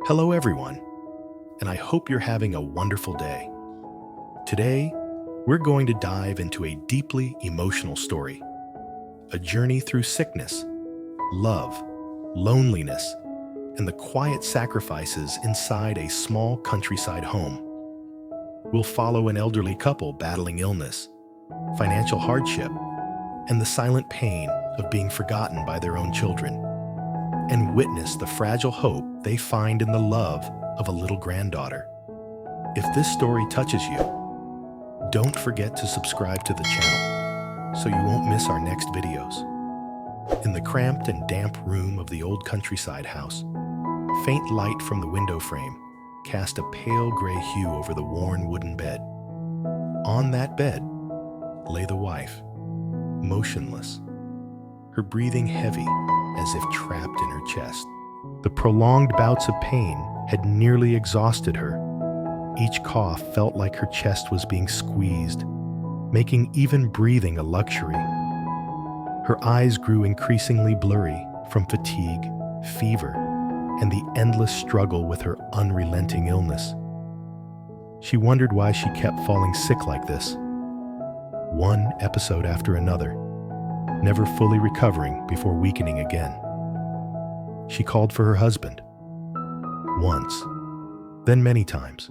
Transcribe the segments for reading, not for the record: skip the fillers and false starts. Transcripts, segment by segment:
Hello, everyone, and I hope you're having a wonderful day. Today, we're going to dive into a deeply emotional story, a journey through sickness, love, loneliness, and the quiet sacrifices inside a small countryside home. We'll follow an elderly couple battling illness, financial hardship, and the silent pain of being forgotten by their own children, and witness the fragile hope they find in the love of a little granddaughter. If this story touches you, don't forget to subscribe to the channel so you won't miss our next videos. In the cramped and damp room of the old countryside house, faint light from the window frame cast a pale gray hue over the worn wooden bed. On that bed lay the wife, motionless, her breathing heavy as if trapped in her chest. The prolonged bouts of pain had nearly exhausted her. Each cough felt like her chest was being squeezed, making even breathing a luxury. Her eyes grew increasingly blurry from fatigue, fever, and the endless struggle with her unrelenting illness. She wondered why she kept falling sick like this, one episode after another, never fully recovering before weakening again. She called for her husband, once, then many times.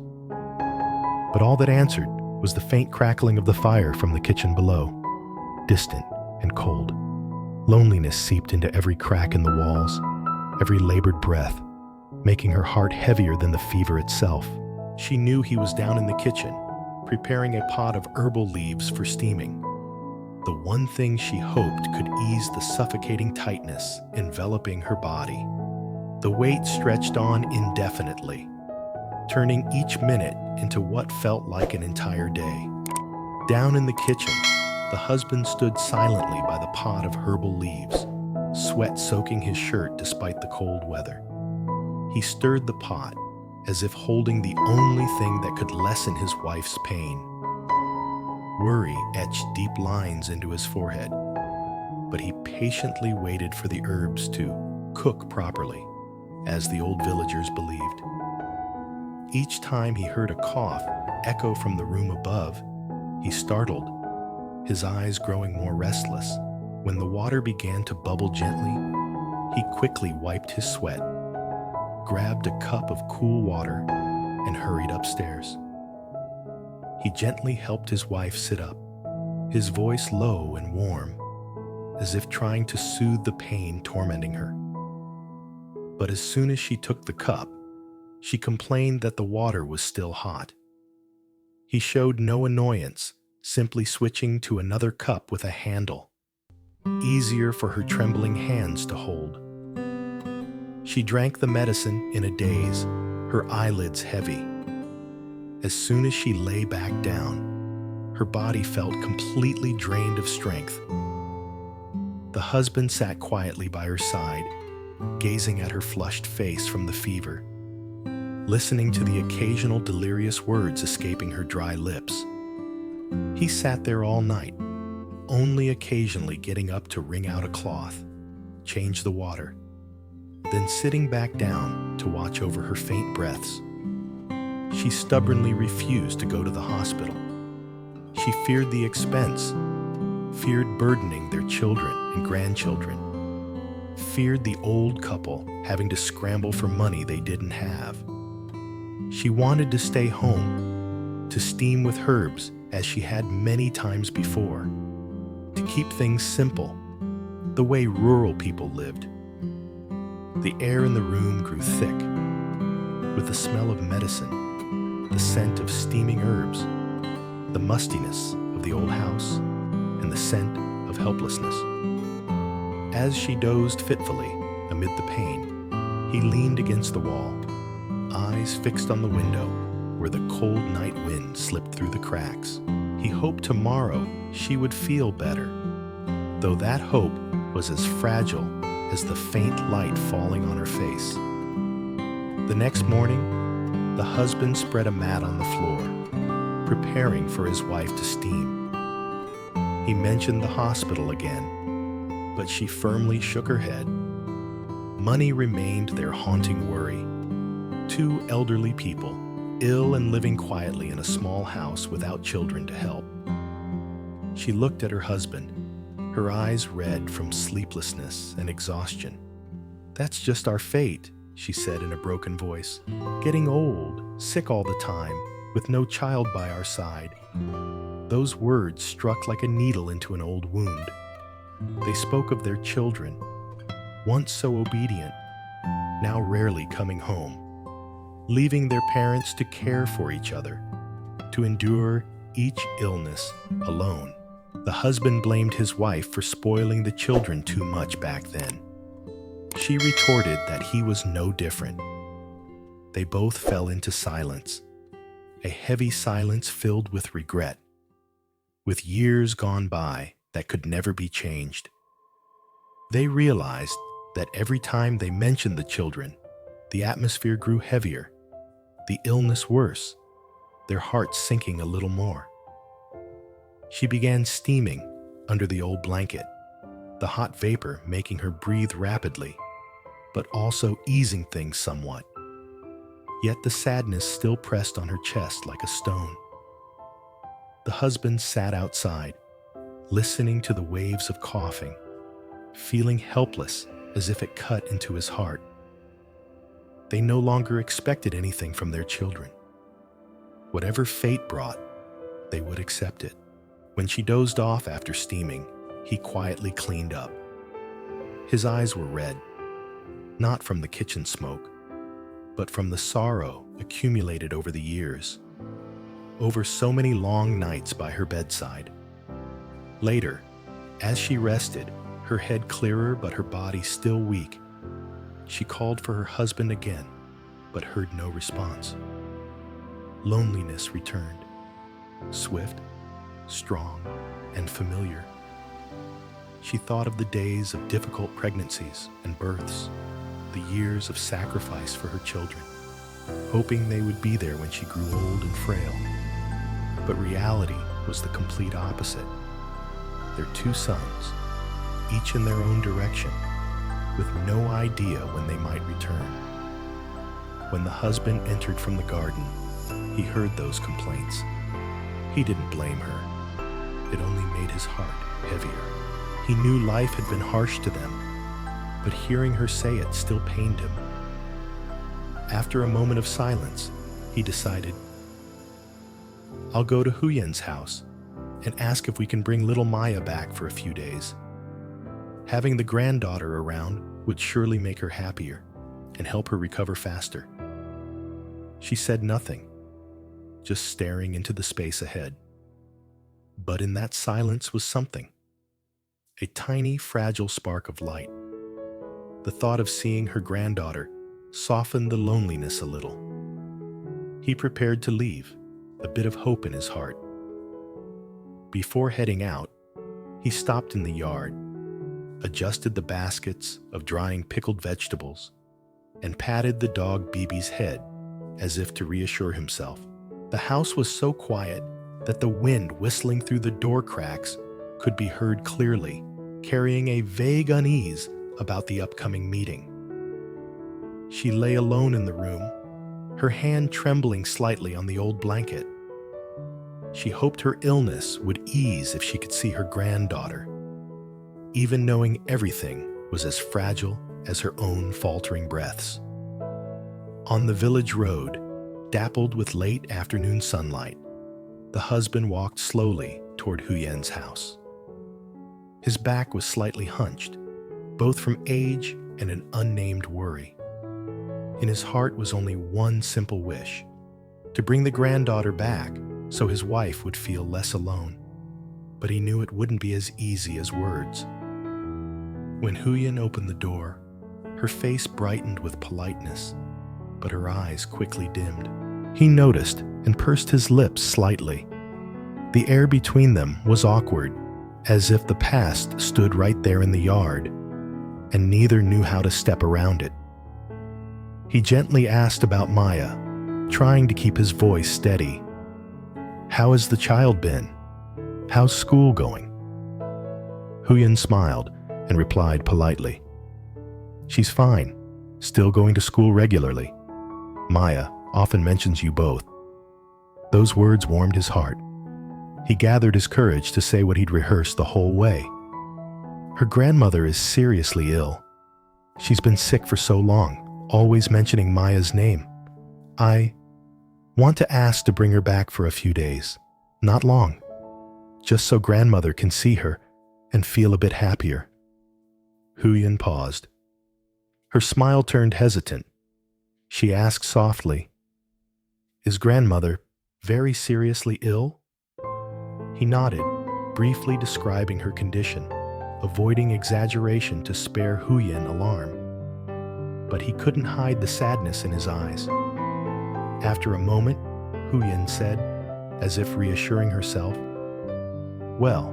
But all that answered was the faint crackling of the fire from the kitchen below, distant and cold. Loneliness seeped into every crack in the walls, every labored breath, making her heart heavier than the fever itself. She knew he was down in the kitchen, preparing a pot of herbal leaves for steaming. The one thing she hoped could ease the suffocating tightness enveloping her body. The wait stretched on indefinitely, turning each minute into what felt like an entire day. Down in the kitchen, the husband stood silently by the pot of herbal leaves, sweat soaking his shirt despite the cold weather. He stirred the pot as if holding the only thing that could lessen his wife's pain. Worry etched deep lines into his forehead, but he patiently waited for the herbs to cook properly, as the old villagers believed. Each time he heard a cough echo from the room above, he startled, his eyes growing more restless. When the water began to bubble gently, he quickly wiped his sweat, grabbed a cup of cool water, and hurried upstairs. He gently helped his wife sit up, his voice low and warm, as if trying to soothe the pain tormenting her. But as soon as she took the cup, she complained that the water was still hot. He showed no annoyance, simply switching to another cup with a handle, easier for her trembling hands to hold. She drank the medicine in a daze, her eyelids heavy. As soon as she lay back down, her body felt completely drained of strength. The husband sat quietly by her side, gazing at her flushed face from the fever, listening to the occasional delirious words escaping her dry lips. He sat there all night, only occasionally getting up to wring out a cloth, change the water, then sitting back down to watch over her faint breaths. She stubbornly refused to go to the hospital. She feared the expense, feared burdening their children and grandchildren, feared the old couple having to scramble for money they didn't have. She wanted to stay home, to steam with herbs as she had many times before, to keep things simple, the way rural people lived. The air in the room grew thick, with the smell of medicine, the scent of steaming herbs, the mustiness of the old house, and the scent of helplessness. As she dozed fitfully amid the pain, he leaned against the wall, eyes fixed on the window where the cold night wind slipped through the cracks. He hoped tomorrow she would feel better, though that hope was as fragile as the faint light falling on her face. The next morning, the husband spread a mat on the floor, preparing for his wife to steam. He mentioned the hospital again, but she firmly shook her head. Money remained their haunting worry, two elderly people, ill and living quietly in a small house without children to help. She looked at her husband, her eyes red from sleeplessness and exhaustion. "That's just our fate," she said in a broken voice. "Getting old, sick all the time, with no child by our side." Those words struck like a needle into an old wound. They spoke of their children, once so obedient, now rarely coming home, leaving their parents to care for each other, to endure each illness alone. The husband blamed his wife for spoiling the children too much back then. She retorted that he was no different. They both fell into silence, a heavy silence filled with regret, with years gone by that could never be changed. They realized that every time they mentioned the children, the atmosphere grew heavier, the illness worse, their hearts sinking a little more. She began steaming under the old blanket, the hot vapor making her breathe rapidly, but also easing things somewhat. Yet the sadness still pressed on her chest like a stone. The husband sat outside, listening to the waves of coughing, feeling helpless as if it cut into his heart. They no longer expected anything from their children. Whatever fate brought, they would accept it. When she dozed off after steaming, he quietly cleaned up. His eyes were red, not from the kitchen smoke, but from the sorrow accumulated over the years, over so many long nights by her bedside. Later, as she rested, her head clearer but her body still weak, she called for her husband again, but heard no response. Loneliness returned, swift, strong, and familiar. She thought of the days of difficult pregnancies and births, the years of sacrifice for her children, hoping they would be there when she grew old and frail. But reality was the complete opposite. Their two sons, each in their own direction, with no idea when they might return. When the husband entered from the garden, he heard those complaints. He didn't blame her. It only made his heart heavier. He knew life had been harsh to them, but hearing her say it still pained him. After a moment of silence, he decided, "I'll go to Huyen's house and ask if we can bring little Maya back for a few days. Having the granddaughter around would surely make her happier and help her recover faster." She said nothing, just staring into the space ahead. But in that silence was something, a tiny, fragile spark of light. The thought of seeing her granddaughter softened the loneliness a little. He prepared to leave, a bit of hope in his heart. Before heading out, he stopped in the yard, adjusted the baskets of drying pickled vegetables, and patted the dog Bibi's head as if to reassure himself. The house was so quiet that the wind whistling through the door cracks could be heard clearly, carrying a vague unease about the upcoming meeting. She lay alone in the room, her hand trembling slightly on the old blanket. She hoped her illness would ease if she could see her granddaughter, even knowing everything was as fragile as her own faltering breaths. On the village road, dappled with late afternoon sunlight, the husband walked slowly toward Huyen's house. His back was slightly hunched, both from age and an unnamed worry. In his heart was only one simple wish: to bring the granddaughter back so his wife would feel less alone. But he knew it wouldn't be as easy as words. When Huyen opened the door, her face brightened with politeness, but her eyes quickly dimmed. He noticed and pursed his lips slightly. The air between them was awkward, as if the past stood right there in the yard, and neither knew how to step around it. He gently asked about Maya, trying to keep his voice steady. "How has the child been? How's school going?" Huyen smiled and replied politely, "She's fine, still going to school regularly." Maya often mentions you both." Those words warmed his heart. He gathered his courage to say what he'd rehearsed the whole way. "Her grandmother is seriously ill. She's been sick for so long, always mentioning Maya's name. I want to ask to bring her back for a few days, not long, just so grandmother can see her and feel a bit happier." Huyen paused. Her smile turned hesitant. She asked softly, "Is grandmother very seriously ill?" He nodded, briefly describing her condition, avoiding exaggeration to spare Huyen alarm. But he couldn't hide the sadness in his eyes. After a moment, Huyen said, as if reassuring herself, "Well,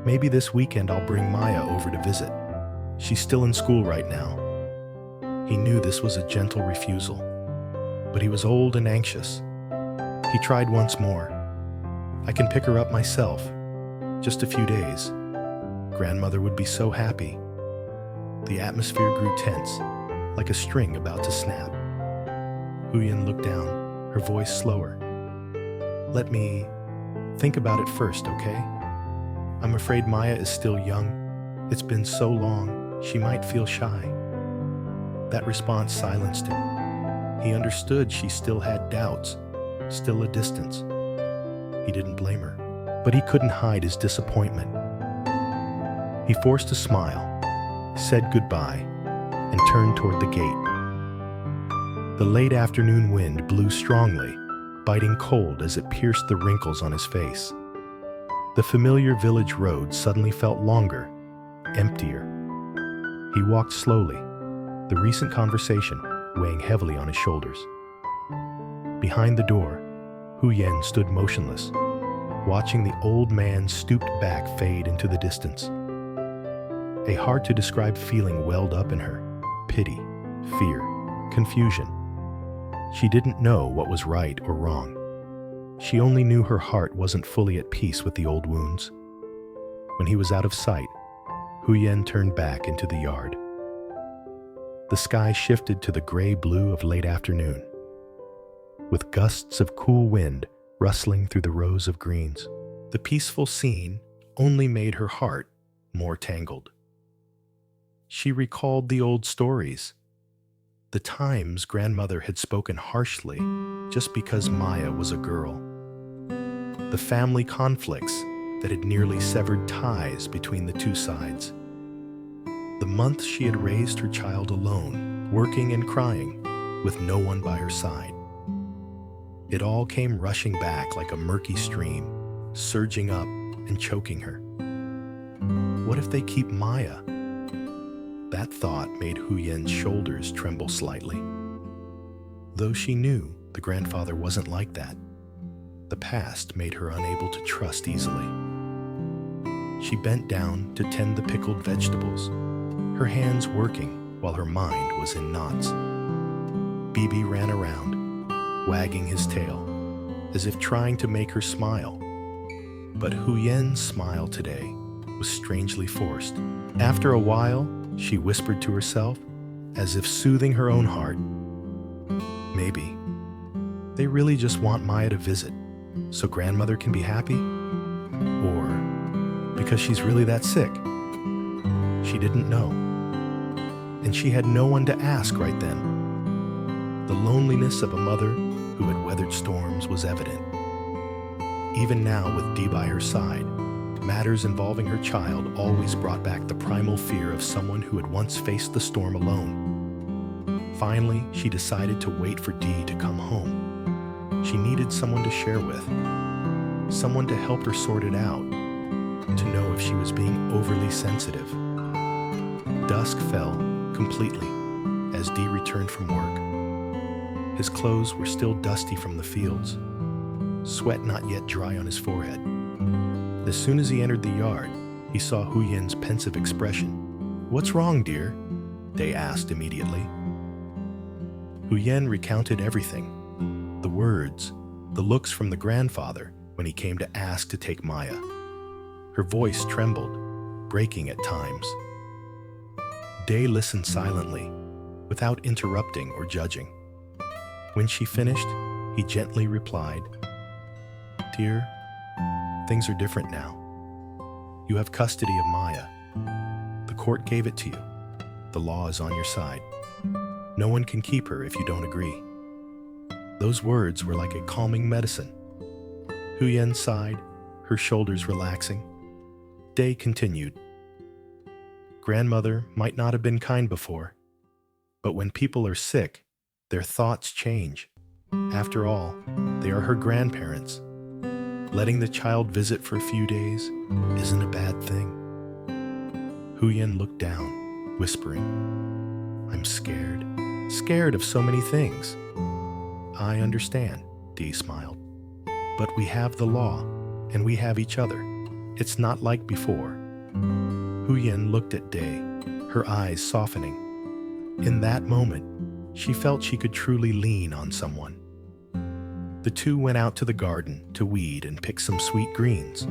maybe this weekend I'll bring Maya over to visit. She's still in school right now." He knew this was a gentle refusal, but he was old and anxious. He tried once more. "I can pick her up myself. Just a few days. Grandmother would be so happy." The atmosphere grew tense, like a string about to snap. Huyen looked down, her voice slower. "Let me think about it first, okay? I'm afraid Maya is still young. It's been so long, she might feel shy." That response silenced him. He understood she still had doubts, still a distance. He didn't blame her, but he couldn't hide his disappointment. He forced a smile, said goodbye, and turned toward the gate. The late afternoon wind blew strongly, biting cold as it pierced the wrinkles on his face. The familiar village road suddenly felt longer, emptier. He walked slowly, the recent conversation weighing heavily on his shoulders. Behind the door, Huyen stood motionless, watching the old man's stooped back fade into the distance. A hard-to-describe feeling welled up in her: pity, fear, confusion. She didn't know what was right or wrong. She only knew her heart wasn't fully at peace with the old wounds. When he was out of sight, Huyen turned back into the yard. The sky shifted to the gray blue of late afternoon, with gusts of cool wind rustling through the rows of greens. The peaceful scene only made her heart more tangled. She recalled the old stories, the times grandmother had spoken harshly just because Maya was a girl, the family conflicts that had nearly severed ties between the two sides, the months she had raised her child alone, working and crying, with no one by her side. It all came rushing back like a murky stream, surging up and choking her. What if they keep Maya? That thought made Huyen's shoulders tremble slightly. Though she knew the grandfather wasn't like that, the past made her unable to trust easily. She bent down to tend the pickled vegetables, her hands working while her mind was in knots. Bibi ran around, wagging his tail, as if trying to make her smile. But Huyen's smile today was strangely forced. After a while, she whispered to herself, as if soothing her own heart, "Maybe they really just want Maya to visit, so grandmother can be happy? Or because she's really that sick?" She didn't know. And she had no one to ask right then. The loneliness of a mother who had weathered storms was evident. Even now, with Dee by her side, matters involving her child always brought back the primal fear of someone who had once faced the storm alone. Finally, she decided to wait for Dee to come home. She needed someone to share with, someone to help her sort it out, to know if she was being overly sensitive. Dusk fell completely as Dee returned from work. His clothes were still dusty from the fields, sweat not yet dry on his forehead. As soon as he entered the yard, he saw Huyen's pensive expression. "What's wrong, dear?" they asked immediately. Huyen recounted everything. The words, the looks from the grandfather when he came to ask to take Maya. Her voice trembled, breaking at times. Day listened silently, without interrupting or judging. When she finished, he gently replied, "Dear, things are different now. You have custody of Maya. The court gave it to you. The law is on your side. No one can keep her if you don't agree." Those words were like a calming medicine. Huyen sighed, her shoulders relaxing. Day continued. Grandmother might not have been kind before, but when people are sick, their thoughts change. After all, they are her grandparents. Letting the child visit for a few days isn't a bad thing. Huyen looked down, whispering, "I'm scared of so many things." "I understand," Dee smiled. "But we have the law, and we have each other. It's not like before." Huyen looked at Day, her eyes softening. In that moment, she felt she could truly lean on someone. The two went out to the garden to weed and pick some sweet greens.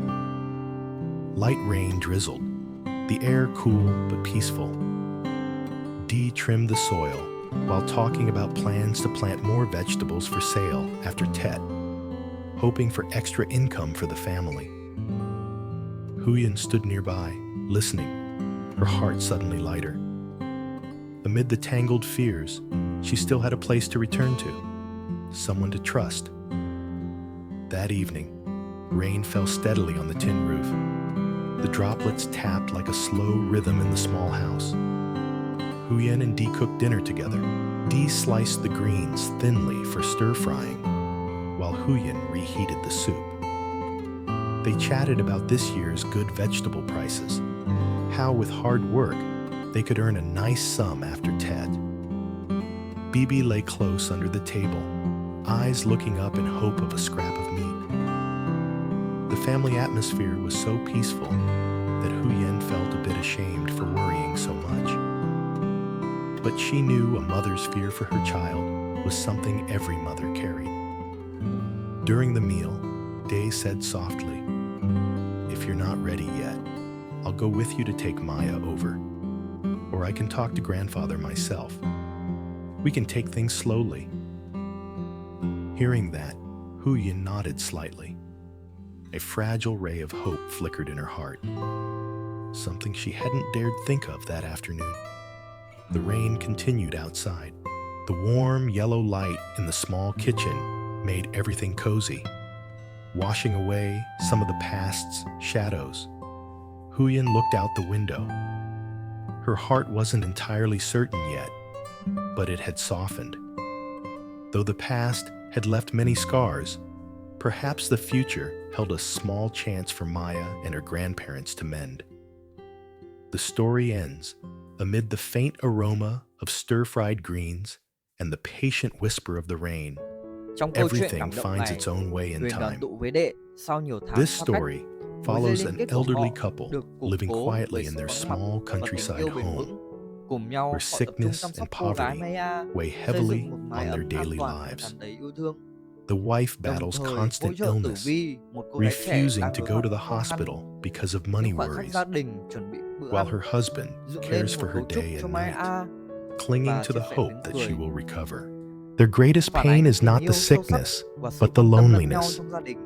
Light rain drizzled, the air cool but peaceful. Dee trimmed the soil while talking about plans to plant more vegetables for sale after Tet, hoping for extra income for the family. Huyen stood nearby, listening, her heart suddenly lighter. Amid the tangled fears, she still had a place to return to, someone to trust. That evening, rain fell steadily on the tin roof. The droplets tapped like a slow rhythm in the small house. Huyen and Dee cooked dinner together. Dee sliced the greens thinly for stir-frying, while Huyen reheated the soup. They chatted about this year's good vegetable prices, how with hard work they could earn a nice sum after Tet. Bibi lay close under the table, eyes looking up in hope of a scrap of meat. The family atmosphere was so peaceful that Huyen felt a bit ashamed for worrying so much. But she knew a mother's fear for her child was something every mother carried. During the meal, Day said softly, "If you're not ready yet, I'll go with you to take Maya over. Or I can talk to grandfather myself. We can take things slowly." Hearing that, Huyen nodded slightly. A fragile ray of hope flickered in her heart, something she hadn't dared think of that afternoon. The rain continued outside. The warm yellow light in the small kitchen made everything cozy, washing away some of the past's shadows. Huyen looked out the window. Her heart wasn't entirely certain yet, but it had softened. Though the past had left many scars, perhaps the future held a small chance for Maya and her grandparents to mend. The story ends amid the faint aroma of stir-fried greens and the patient whisper of the rain. Trong câu chuyện Everything cảm động finds này, its own way in Huyền đoàn time. tụ với Đệ sau nhiều tháng This xa cách. story Mối dây follows liên an kết của elderly họ couple được củng living cố quietly bởi in sự their vắng mặt small và tình countryside yêu bền home, vững. Cùng nhau where họ tập trung sickness chăm sóc and cô gái poverty Maya, weigh xây heavily dựng một mái on their ấm an daily toàn và lives. tràn đầy yêu thương. The wife Đồng battles thời hỗ constant trợ Tử illness, Vi, một cô gái trẻ refusing đang to đối go mặt to với the khó khăn. hospital because of money Những khoảnh khắc worries, gia đình chuẩn bị bữa while ăn, her husband dựng lên cares một for her cấu trúc day cho and Maya night, clinging và to chia the sẻ hope tiếng that cười. she will recover. Their greatest Phản pain ánh is tình not yêu the sâu sắc sickness, và sự but the quan tâm lẫn nhau loneliness. trong gia đình.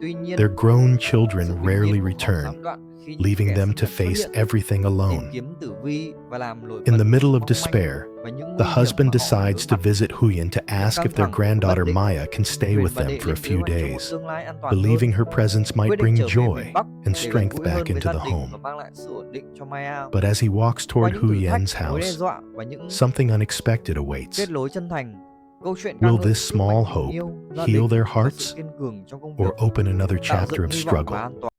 Tuy nhiên, Their grown sự children bình rarely yên của họ return, gián đoạn khi những leaving kẻ them xâm to nhập xuất face hiện, everything tìm alone. kiếm Tử Vi và làm nổi In bật the middle of mong manh despair, và những the nguy hiểm husband mà họ phải decides đối to mặt. visit Huyen to ask căng if their thẳng và granddaughter bất định, Maya can stay Huyền with và them Đệ for a lên kế few hoạch cho một days, tương lai an toàn believing hơn. her presence might Quyết định bring trở về joy miền Bắc and để gần strength gũi back hơn với into gia the đình home. và mang lại sự ổn định cho Maya. But as he walks Qua toward những thử thách, Huyen's mối đe house, dọa và những something unexpected awaits. kết nối chân thành, câu chuyện ca Will ngợi this sức small mạnh tình hope yêu, gia heal đình their và sự hearts kiên cường trong công or việc, open another tạo chapter dựng of hy vọng và struggle? an toàn.